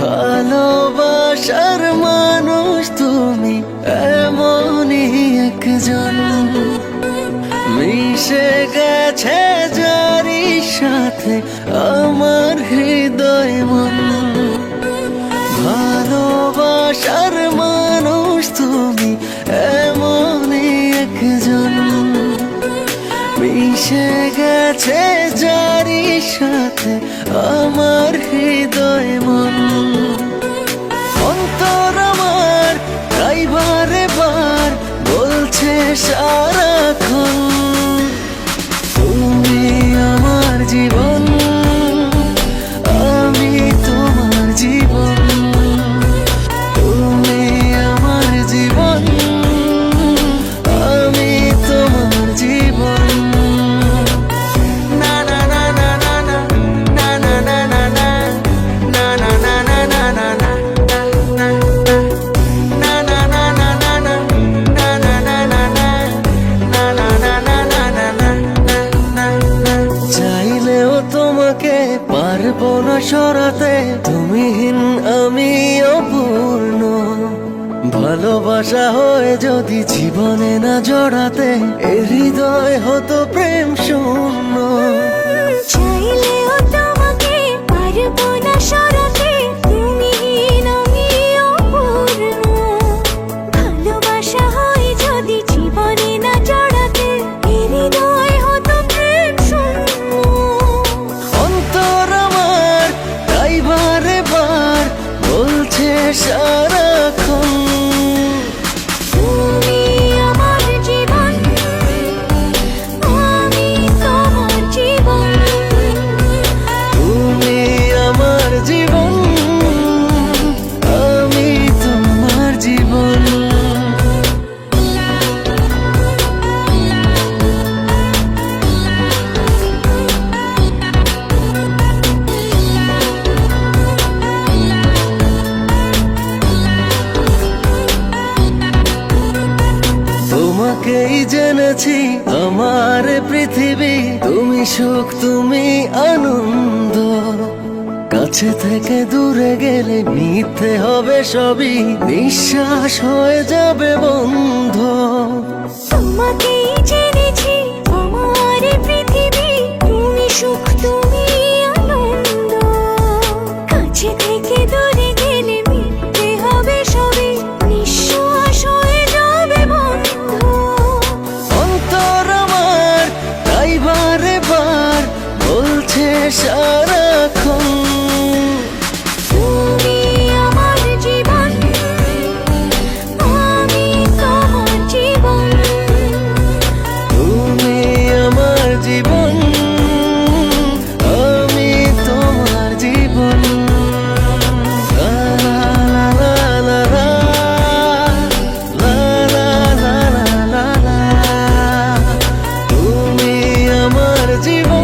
ভালোবাসার মানুষ তুমি এমনই একজন, মিশে গেছে যারি সাথে আমার হৃদয় মন। ভালোবাসার মানুষ তুমি এমনই একজন, মিশে গেছে যারি সাথে আমার হৃদয় মন। অন্তর আমার তাই বারে বার বলছে সারাক্ষণ, তুমি আমার জীবন, আমি তোমার জীবন। তুমি আমার জীবন, আমি তোমার জীবন। না না না না না না না না না না না না না না না না না চাইলেও তোমাকে পারবো না সরাতে, তুমিহীন আমি অপূর্ণ। ভালোবাসা হয়ে যদি জীবনে না জড়াতে, এ হৃদয় হতো প্রেম শূন্য। চাইলেও তোমাকে পারবো না সরাতে, তুমিহীন আমি অপূর্ণ। ভালোবাসা হয় যদি জীবনে না জড়াতে, এ হৃদয় হতো প্রেম শূন্য। অন্তর আমার তাই বারে বার বলছে সারাক্ষণ, তুমি আমার জীবন, আমি তোমার জীবন। তুমি আমার জীবন, আমি তোমার জীবন। তোমাকেই জেনেছি আমার পৃথিবী, তুমি সুখ তুমি আনন্দ। কাছে থেকে দূরে গেলে মিথ্যে হবে সবই, নিঃশ্বাস হয়ে যাবে বন্ধ। তোমাকেই জেনেছি আমার পৃথিবী, তুমি সুখ তুমি আনন্দ। কাছে থেকে দূরে গেলে মিথ্যে হবে সবই, নিঃশ্বাস হয়ে যাবে বন্ধ। অন্তর আমার তাই বারে বার বলছে সারাক্ষণ, তুমি আমার জীবন, আমি তোমার জীবন। তুমি আমার জীবন, আমি তোমার জীবন। লা লা লা লা লা লা লা লা লা লা লা। তুমি আমার জীবন।